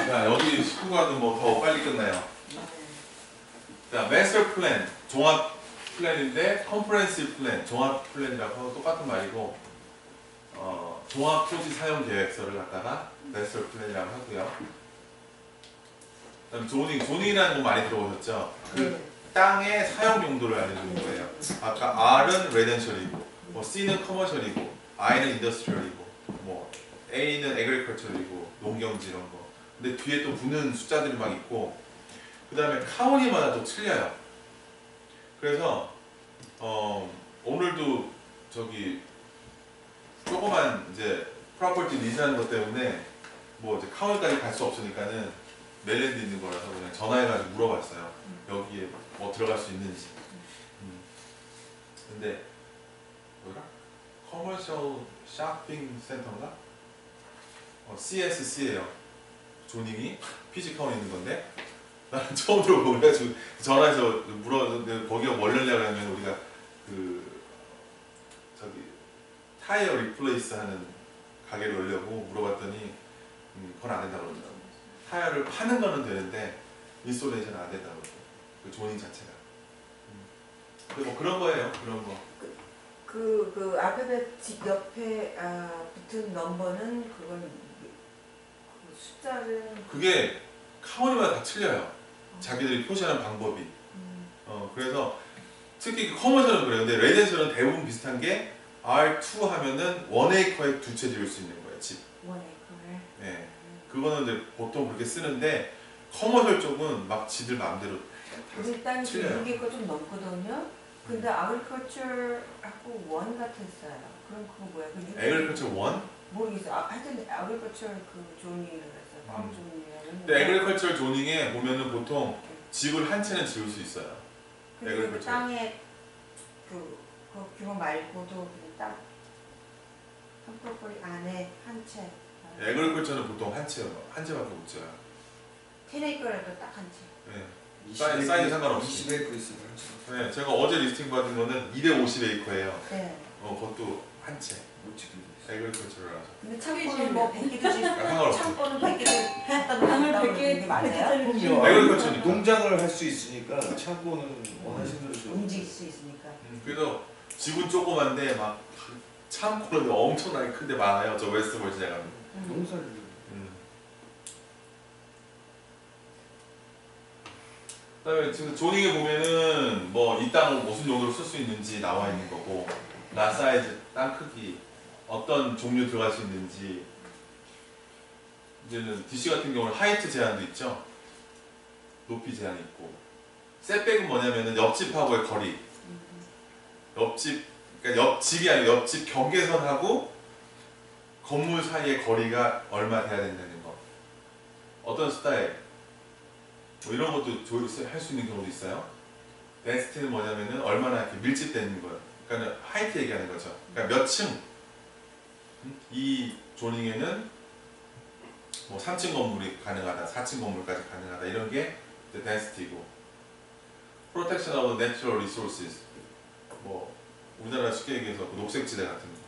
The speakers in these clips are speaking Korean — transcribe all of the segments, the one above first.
자, 여기 19과는 뭐 더 빨리 끝나요. 자, master plan, 종합 플랜인데 comprehensive plan, 종합 플랜이라고 똑같은 말이고 종합 토지 사용 계획서를 갖다가 master plan이라고 하고요. 그다음 조닝이라는 거 많이 들어보셨죠? 그 땅의 사용 용도를 알려주는 거예요. 아까 R은 residential이고, 뭐 C는 commercial이고, I는 industrial이고, 뭐 A는 agriculture이고, 농경지 이런 거. 근데 뒤에 또 붙는 숫자들이 막 있고, 그 다음에 카운티마다 또 틀려요. 그래서 오늘도 저기 조그만 이제 프로퍼티 리즈하는 것 때문에 뭐 이제 카운티까지 갈 수 없으니까는 메릴랜드 있는 거라서 그냥 전화해가지고 물어봤어요. 여기에 뭐 들어갈 수 있는지. 근데 뭐라? 커머셜 쇼핑 센터인가? CSC예요. 조닝이 피지카운에 있는 건데 나는 처음 들어보고 그래가지고 전화해서 물었는데 거기가 뭘려냐고 하면 우리가 그 저기 타이어 리플레이스 하는 가게를 열려고 물어봤더니 그건 안 된다고 그러더라고요. 타이어를 파는 거는 되는데 인스톨레이션은 안 된다고 그러더라고요. 그 조닝 자체가. 뭐 그런 거예요. 그런 거. 그 알파벳 집 옆에 붙은 넘버는 그건 그 숫자는 그게 카운티마다 다 틀려요. 자기들이 표시하는 방법이. 그래서 특히 커머셜은 그래요. 근데 레지던셜은 대부분 비슷한 게 R2 하면은 1에이커에 두 채 지을 수 있는 거예요. 집. 1에이커에. 네. 그거는 이제 보통 그렇게 쓰는데 커머셜 쪽은 막 지들 마음대로 우리 땅이 6에이커 좀 넘거든요. 근데 아그리컬처하고 원 같았어요. 그럼 그거 뭐야? 애그리컬처 원? 모르겠어요. 하여튼 아그리컬처 그 조닝이라고 했어요. 팜 조닝이라고. 근데 애그리컬처 조닝에 보면은 보통 집을 한 채는 지을 수 있어요. 근데 그 땅에 그 규모 말고도 그냥 땅 한 프로퍼리 안에 한 채. 애그리컬처는 보통 한 채밖에 못 지어요. 10에이커라도 딱 한 채. 네. 사이즈 상관없이. 20에이커 있으면 네, 제가 어제 리스팅 받은 거는 250에이커예요. 네. 그것도 한 채. 애그리컬처라서. 근데 창고는 뭐 100개도 지 상관없어. 창고는 100개도 했다고 방을 한다고 100개 그러는 게 맞아요? 애그리컬처니까. 농장을 할 수 있으니까 창고는 원하시는 대로 움직일 수 있으니까. 그래서 집은 조그만데 막 창고는 엄청나게 큰데 많아요. 저 웨스트버지니아 가면. 농사를 그다음에 지금 조닝에 보면은 뭐 이 땅을 무슨 용도로 쓸 수 있는지 나와 있는 거고, 나 사이즈, 땅 크기, 어떤 종류 들어갈 수 있는지. 이제는 DC 같은 경우는 하이트 제한도 있죠. 높이 제한이 있고. 셋백은 뭐냐면은 옆집하고의 거리. 옆집, 그러니까 옆집이 아니고 옆집 경계선하고 건물 사이의 거리가 얼마 돼야 된다는 거. 어떤 스타일? 뭐 이런 것도 할 수 있는 경우도 있어요. 덴시티는 뭐냐면은 얼마나 이렇게 밀집되는 거예요. 그러니까 하이트 얘기하는 거죠. 그러니까 몇 층. 이 조닝에는 뭐 3층 건물이 가능하다, 4층 건물까지 가능하다 이런 게 덴시티고. Protection of Natural Resources. 뭐 우리나라 쉽게 얘기해서 그 녹색지대 같은 거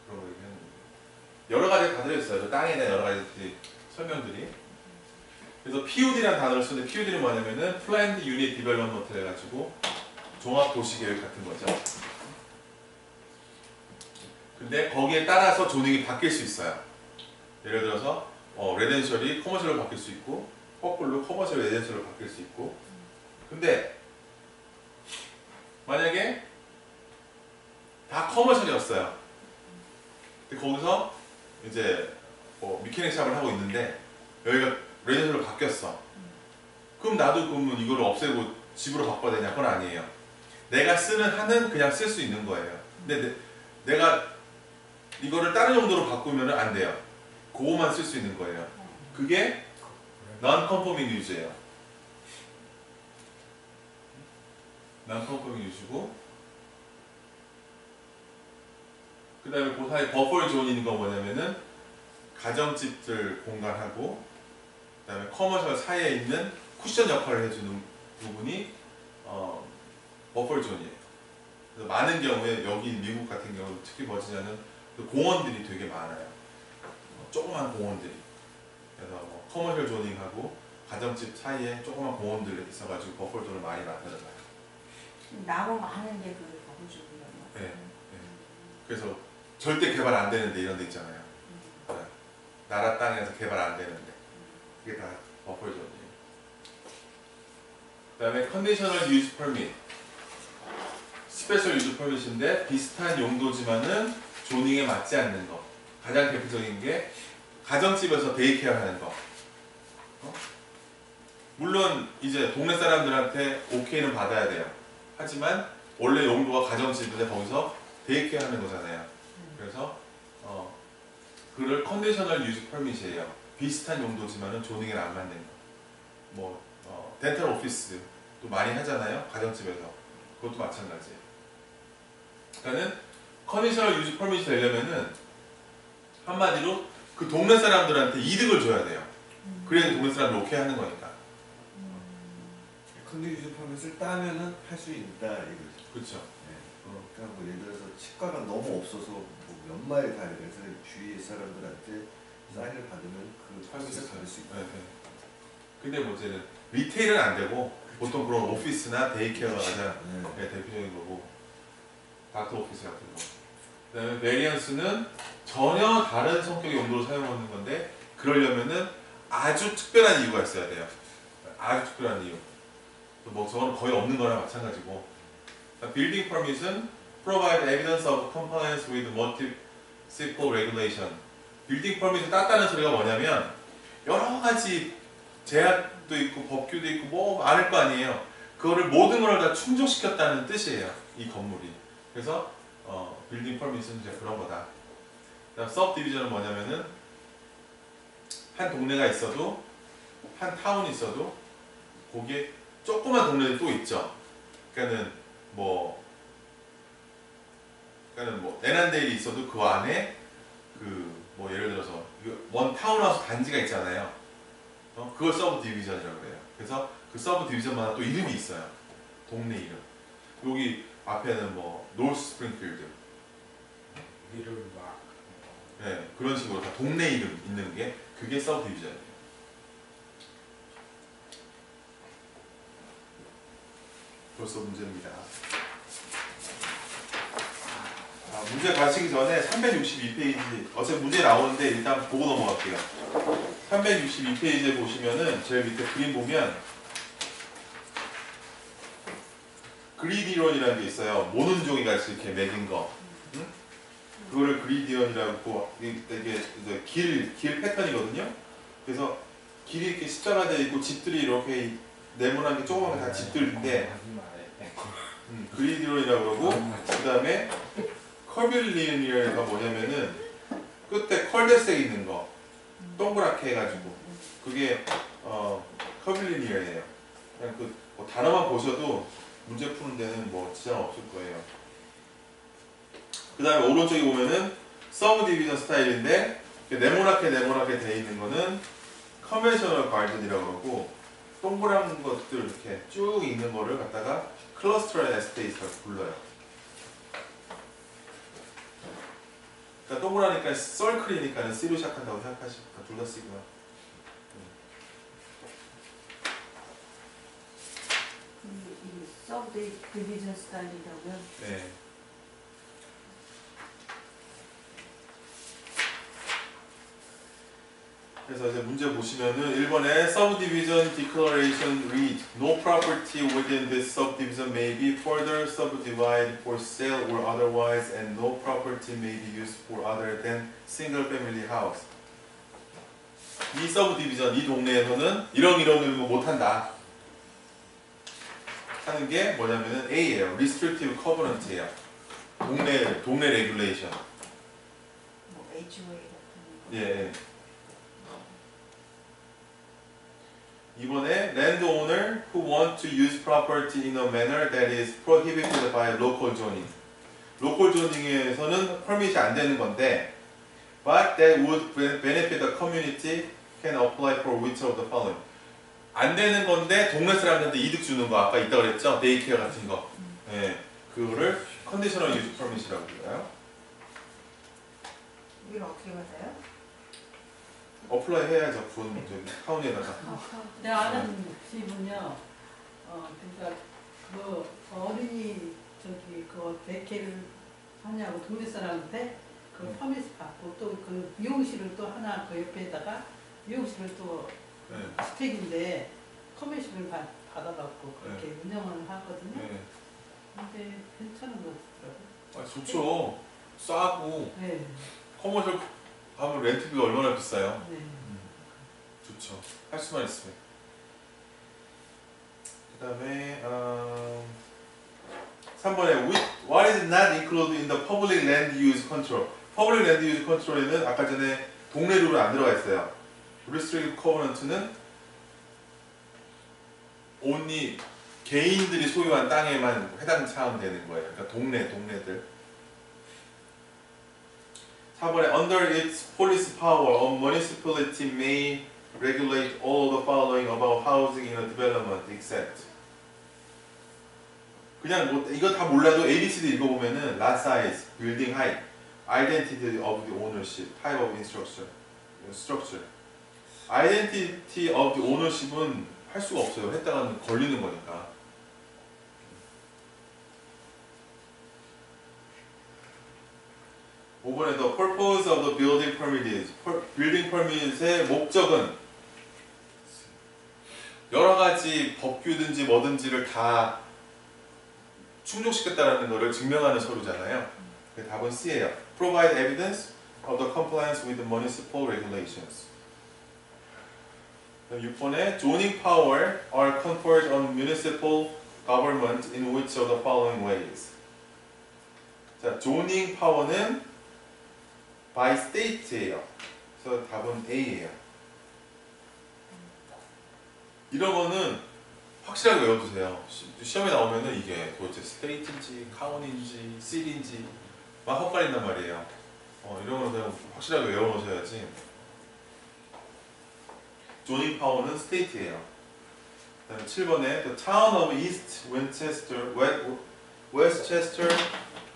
그런 거 얘기하는 거예요. 여러 가지가 다 들어있어요. 저 땅에 대한 여러 가지 설명들이. 그래서 PUD라는 단어를 쓰는데 PUD는 뭐냐면은 Planned Unit Development를 해가지고 종합 도시 계획 같은 거죠. 근데 거기에 따라서 조닝이 바뀔 수 있어요. 예를 들어서 레지던셜이 커머셜로 바뀔 수 있고, 거꾸로 커머셜이 레지던셜로 바뀔 수 있고. 근데 만약에 다 커머셜이었어요. 근데 거기서 이제 뭐 미케닉 샵을 하고 있는데 여기가 레지던셜로 바뀌었어. 그럼 나도 그러면 이거를 없애고 집으로 바꿔야 되냐? 그건 아니에요. 내가 쓰는 한은 그냥 쓸 수 있는 거예요. 근데 내가 이거를 다른 용도로 바꾸면 안 돼요. 그거만 쓸 수 있는 거예요. 그게 non-conforming use예요. non-conforming use고, 그 다음에 그 사이 버퍼 존인 거 뭐냐면은 가정집들 공간하고 그 다음에 커머셜 사이에 있는 쿠션 역할을 해주는 부분이 버퍼 존이에요. 그래서 많은 경우에 여기 미국 같은 경우 특히 버지니아는 공원들이 되게 많아요. 조그만 공원들이. 그래서 뭐 커머셜 조닝하고 가정집 사이에 조그만 공원들 있어가지고 버퍼존을 많이 만들어놔요. 나무 많은 게 그게 버퍼존이라는 거. 네. 그래서 절대 개발 안 되는데 이런 데 있잖아요. 네. 나라 땅에서 개발 안 되는데 그게 다 버퍼존이에요. 그 다음에 컨디셔널 유즈 퍼밋, 스페셜 유즈 퍼밋인데 비슷한 용도지만은 조닝에 맞지 않는 거. 가장 대표적인 게 가정집에서 데이케어 하는 거. 물론 이제 동네 사람들한테 오케이는 받아야 돼요. 하지만 원래 용도가 가정집인데 거기서 데이케어 하는 거잖아요. 그래서 그를 컨디셔널 유즈 퍼밋이에요. 비슷한 용도지만은 조닝에 안 맞는 거. 뭐 덴탈 오피스도 많이 하잖아요. 가정집에서. 그것도 마찬가지예요. 그러니까는 컨디셔널 유즈 퍼밋이 되려면은 한마디로 그 동네 사람들한테 이득을 줘야 돼요. 그래야 동네 사람들 오케이 하는 거니까. 컨디션 퍼밋을 따면은 할 수 있다 이거죠. 그렇죠. 네. 그러니까 뭐 예를 들어서 치과가 너무 없어서 뭐 몇 마일 가야 돼서 주위 사람들한테 사인을 받으면 그 퍼밋을 받을 수 있다. 네, 네. 근데 문제는 리테일은 안 되고 보통 그런 오피스나 데이케어가 가장 네, 대표적인 거고 닥터 오피스 같은 거. 그다음에 베리언스는 전혀 다른 성격의 용도로 사용하는 건데 그러려면은 아주 특별한 이유가 있어야 돼요. 아주 특별한 이유. 뭐 저건 거의 없는 거나 마찬가지고. 빌딩 퍼밋은 provide evidence of compliance with municipal regulation. 빌딩 퍼밋을 땄다는 소리가 뭐냐면 여러 가지 제약도 있고 법규도 있고 뭐 많을 거 아니에요. 그거를 모든 걸 다 충족시켰다는 뜻이에요. 이 건물이. 그래서 빌딩 퍼밋은 이제 그런 거다. 그다음 서브디비전은 뭐냐면은 한 동네가 있어도 한 타운이 있어도 거기에 조그만 동네들이 또 있죠. 그러니까는 뭐 에난데일이 있어도 그 안에 그 뭐 예를 들어서 원 타운하우스 단지가 있잖아요. 그걸 서브 디비전이라고 그래요. 그래서 그 서브 디비전마다 또 이름이 있어요. 동네 이름. 여기 앞에는 뭐 노스 스프링필드. 리를 막. 네, 그런 식으로 다 동네 이름 있는 게 그게 서브 디비전이에요. 벌써 문제입니다. 문제 가시기 전에 362페이지 어차피 문제 나오는데 일단 보고 넘어갈게요. 362페이지에 보시면은 제일 밑에 그림 보면 그리디론이라는 게 있어요. 모는 종이 같이 이렇게 매긴 거. 응? 그거를 그리디언이라고 이게 길 패턴이거든요. 그래서 길이 이렇게 십자가되어 있고 집들이 이렇게 네모난 게 조그만 게 다 집들인데 그리디론이라고 그러고 그 다음에 커뷸리니어가 뭐냐면은 끝에 컬데색 있는 거 동그랗게 해가지고 그게 커뷸리니어예요. 그냥 뭐 단어만 보셔도 문제 푸는 데는 뭐 지장 없을 거예요. 그 다음에 오른쪽에 보면은 서브 디비전 스타일인데 네모나게 돼 있는 거는 컨벤셔널 가든이라고 그러고 동그란 것들 이렇게 쭉 있는 거를 갖다가 클러스터럴 에스테이트라고 불러요. 그러니까 동그라니까 썰클이니까는 C로 시작한다고 생각하시고 둘 다 C구나. 이 서브 디비전 스타일이라고요? 네. 그래서 이제 문제 보시면은 1번에 subdivision declaration read no property within this subdivision may be further subdivided for sale or otherwise and no property may be used for other than single family house. 이 subdivision 이 동네에서는 이런 거 못한다 하는 게 뭐냐면은 A예요. restrictive covenant예요. 동네 regulation. 뭐 HOA 같은 거. 예. 이번에 landowner who want to use property in a manner that is prohibited by local zoning. local zoning에서는 permit이 안 되는 건데, but that would benefit the community can apply for which of the following. 안 되는 건데 동네 사람들한테 이득 주는 거 아까 있다 그랬죠? 데이케어 같은 거. 예, 그거를 conditional use permit이라고 불러요. 이걸 어떻게 받아요? 어플라이 해야죠. 군 저기 타운에다가. 내 아는 집은요, 그러니까 그 어린이 저기 그 데케를 하냐고 동네 사람한테 그 퍼미스 받고 또 그 미용실을 또 하나 그 옆에다가 미용실을 또 네. 주택인데 커미션을 받아갖고 그렇게 운영을 하거든요. 네. 근데 괜찮은 것 같더라고요. 아, 좋죠. 싸고 네. 커머셜 하면 렌트비가 얼마나 비싸요. 네. 좋죠. 할 수만 있으면. 그 다음에 3번에 What is not included in the public land use control? public land use control에는 아까 전에 동네 룰은 안 들어가 있어요. restrictive covenant는 only 개인들이 소유한 땅에만 해당 사항되는 거예요. 그러니까 동네들. 4번에 Under its police power, a municipality may regulate all the following about housing in a development except. 그냥 뭐 이거 다 몰라도 ABCD 읽어보면은 lot size, building height, identity of the ownership, type of structure. identity of the ownership은 할 수가 없어요. 했다가는 걸리는 거니까. 이번에 the purpose of the building permit is building permit의 목적은 여러 가지 법규든지 뭐든지를 다 충족시켰다라는 것을 증명하는 서류잖아요. 그 답은 C예요. Provide evidence of the compliance with the municipal regulations. 6번에 zoning power are conferred on municipal government in which of the following ways. 자, zoning power는 by state예요. 그래서 답은 A예요. 이런 거는 확실하게 외워두세요. 시험에 나오면은 이게 도대체 state인지, county인지, city인지 막 헛갈린단 말이에요. 이런 거는 그냥 확실하게 외워놓으셔야지. zoning power는 state예요. 그다음에 7번에 the town of East Westchester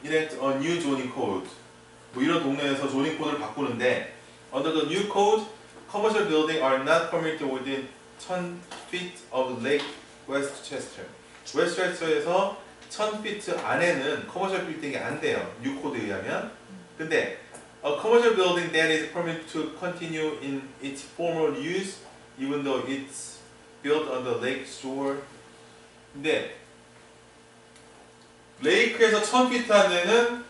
enact a new zoning code. 뭐 이런 동네에서 zoning 코드를 바꾸는데 under the new code, commercial buildings are not permitted within 1000 feet of Lake Westchester. 웨스트체스터에서 1000feet 안에는 commercial building이 안 돼요. new code에 의하면. 근데 a commercial building that is permitted to continue in its former use even though it's built on the lake shore. 근데 레이크에서 1000feet 안에는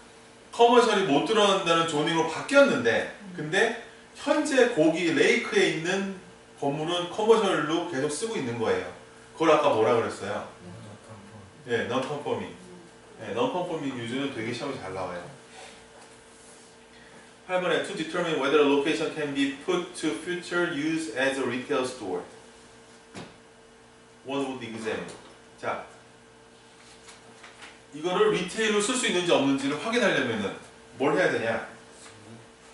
커머셜이 못 들어간다는 조닝으로 바뀌었는데 근데 현재 거기 레이크에 있는 건물은 커머셜로 계속 쓰고 있는 거예요. 그걸 아까 뭐라 그랬어요? 예, non-conforming. 예, non-conforming 유즈는 되게 시험이 잘 나와요. 8번에 to determine whether a location can be put to future use as a retail store. One would examine. 자, 이거를 리테일로 쓸 수 있는지 없는지를 확인하려면은 뭘 해야 되냐?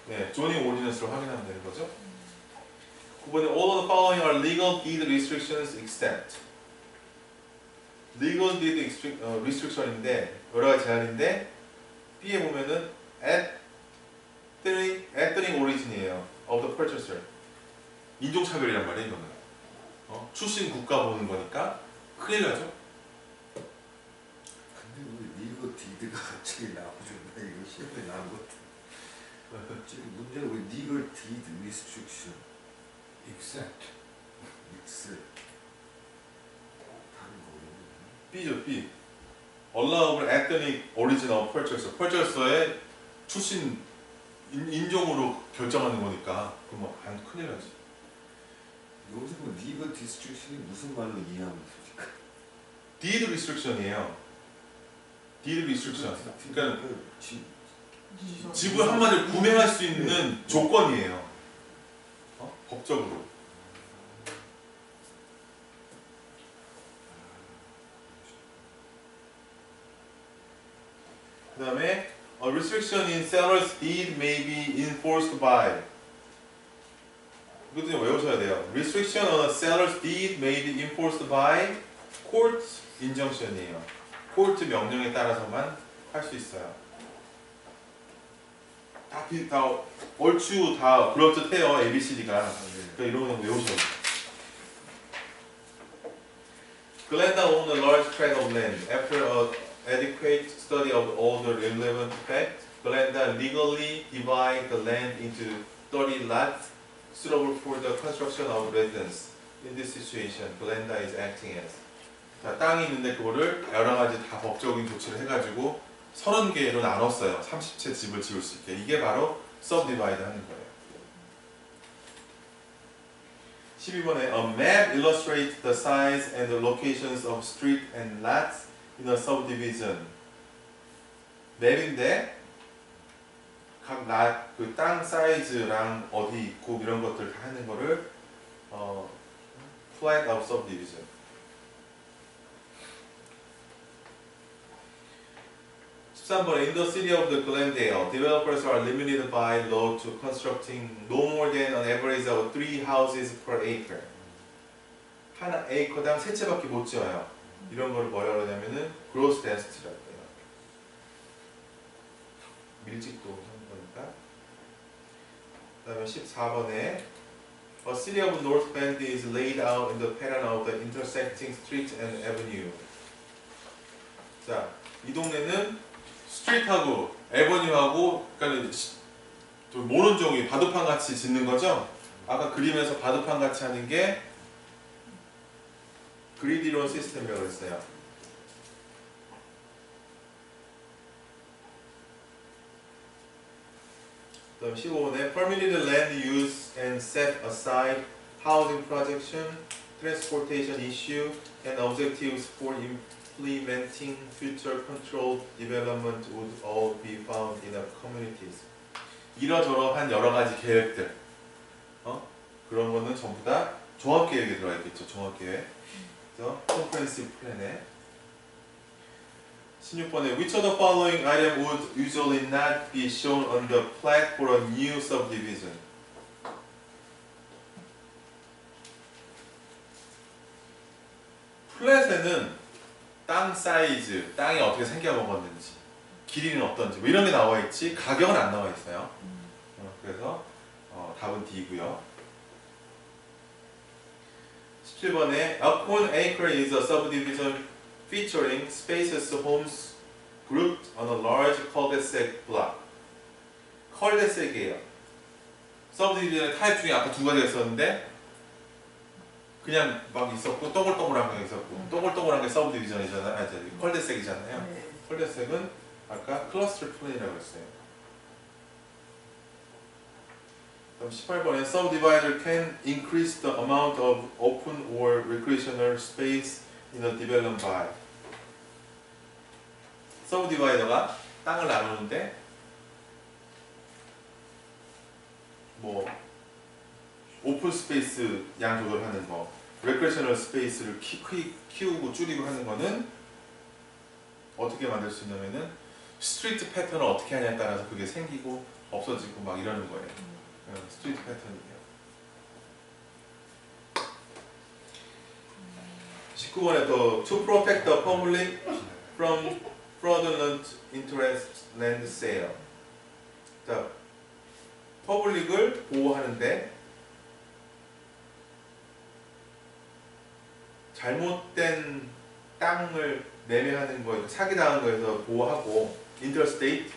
네, zoning ordinance로 확인하면 되는 거죠. 9번에 all of the following are legal deed restrictions except. legal deed restriction인데 여러 가지 제한인데 B에 보면은 ethnic origin이에요. of the purchaser. 인종차별이란 말이에요, 이거는. 출신 국가 보는 거니까 큰일 나죠. 근데 왜 리거 디드가 갑자기 나오셨나 이거 시험에 나온 것 같아. 지금 문제는 왜 리거 디드 리스트릭션 except 믹스 다른 거거든요. B죠, B. allowable ethnic origin of purchaser. purchaser의 출신 인종으로 결정하는 거니까 그럼 안 큰일 나지. 여기서 뭐 리거 디스트릭션이 무슨 말로 이해하면 되지? deed restriction이에요. deed restriction. 그러니까 집을 한마디로 구매할 수 있는 조건이에요. 법적으로. 그 다음에 a restriction in seller's deed may be enforced by. 이것도 좀 외우셔야 돼요. restriction on a seller's deed may be enforced by court injunction이에요. 코르트 명령에 따라서만 할 수 있어요. 다 다 얼추 다 그럴듯해요. ABCD가. 네. 그러니까 이런 거 외우셔야 돼요. Glenda owned a large tract of land. After an adequate study of all the relevant facts, Glenda legally divided the land into 30 lots suitable for the construction of residence. In this situation, Glenda is acting as. 자, 땅이 있는데 그거를 여러 가지 다 법적인 조치를 해가지고 30개로 나눴어요. 30채 집을 지을 수 있게. 이게 바로 subdivide 하는 거예요. 12번에 A map illustrates the size and the locations of street and lots in a subdivision. 맵인데 각 lat, 그 땅 사이즈랑 어디 있고 이런 것들 다 하는 거를 plan of subdivision. 13번에 In the city of the Glendale, developers are limited by law to constructing no more than an average of 3 houses per acre. 한 에이커당 3채밖에 못 지어요. 이런 거를 뭐라 그러냐면은 gross density라고 해요. 밀집도 하는 거니까. 그 다음에 14번에 A city of North Bend is laid out in the pattern of the intersecting street and avenue. 자, 이 동네는 스트리트하고 에버뉴하고 그러니까 모는 종이 바둑판 같이 짓는 거죠. 아까 그림에서 바둑판 같이 하는 게 그리디론 시스템이라고 했어요. 그다음 15번에 permitted land use and set aside housing projection, transportation issue, and objectives for implementing future controlled development would all be found in a communities. 이러저러한 여러 가지 계획들, 그런 거는 전부 다 종합 계획에 들어가 있겠죠. 종합 계획. 그래서 comprehensive plan에. 16번에 Which of the following item would usually not be shown on the plat for a new subdivision? 플랫에는 땅 사이즈, 땅이 어떻게 생겨먹었는지, 길이는 어떤지 뭐 이런 게 나와 있지 가격은 안 나와 있어요. 그래서 답은 D고요. 17번에 A common acre is a subdivision featuring spacious homes grouped on a large cul-de-sac block. 컬데색이에요. subdivision의 타입 중에 아까 두 가지가 있었는데 그냥 막 있었고 동글동글한 게 있었고 동글동글한 게 subdivision이잖아요. 아니, 컬데색이잖아요. 네. 컬데색은 아까 cluster plan이라고 했어요. 그럼 18번에 subdivider can increase the amount of open or recreational space in a developed by. subdivider가 땅을 나누는데 뭐 오픈 스페이스 양 조절하는 거, 레크레이셔널 스페이스를 키우고 줄이고 하는 거는 어떻게 만들 수 있냐면은 스트리트 패턴을 어떻게 하냐에 따라서 그게 생기고 없어지고 막 이러는 거예요. 스트리트 패턴이에요. 19번에 또 To protect the public from fraudulent interest land sale. 자, 퍼블릭을 보호하는데 잘못된 땅을 매매하는 거에서 사기당한 거에서 보호하고 interstate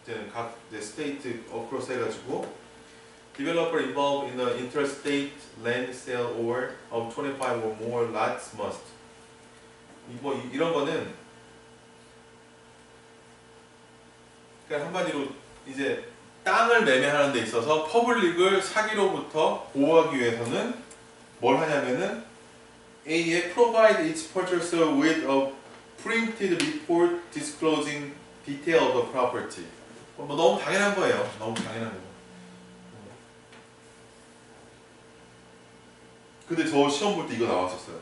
이제는 각 스테이트 어크로스 해가지고 developer involved in an interstate land sale or of 25 or more lots must. 뭐 이런 거는 그러니까 한마디로 이제 땅을 매매하는 데 있어서 퍼블릭을 사기로부터 보호하기 위해서는 뭘 하냐면은 A에 provide each purchaser with a printed report disclosing detail of the property. 뭐 너무 당연한 거예요. 너무 당연한 거예요. 근데 저 시험 볼 때 이거 나왔었어요.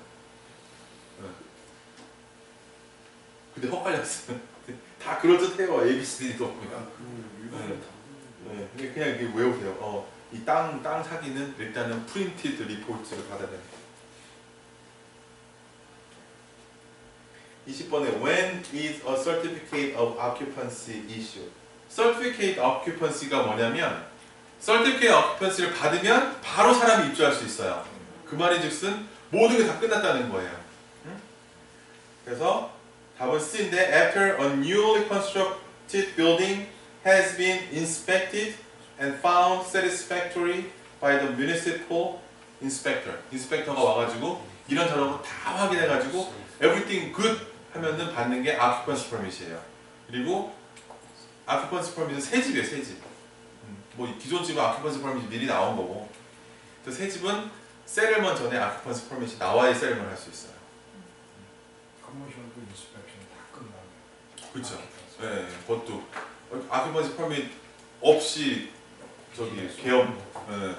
근데 헛갈렸어요. 다 그럴듯해요. ABCD도 보면. 네, 그냥 이렇게 외우세요. 이 땅 사기는 일단은 프린티드 리포트를 받아야 됩니다. 20번에 When is a certificate of occupancy issued? certificate occupancy가 뭐냐면 certificate occupancy를 받으면 바로 사람이 입주할 수 있어요. 그 말인즉슨 모든 게 다 끝났다는 거예요. 응? 그래서 답은 C인데 after a newly constructed building has been inspected and found satisfactory by the municipal inspector. 인스펙터가 와가지고 이런 저런 다 확인해가지고 everything good 하면은 받는 게 occupancy permit이에요. 그리고 occupancy permit은 새 집이에요, 새 집. 뭐 기존 집은 occupancy permit이 미리 나온 거고, 또 새 집은 세틀먼 전에 occupancy permit이 나와야 세틀먼 할 수 있어요. 커머셜도 인스펙션 다 끝나면. 그렇죠. 네, 그것도 occupancy permit 없이 저기 개업. 네.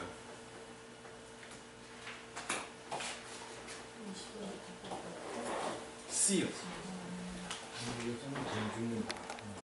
C요. 이게 좀 돈 주는 거.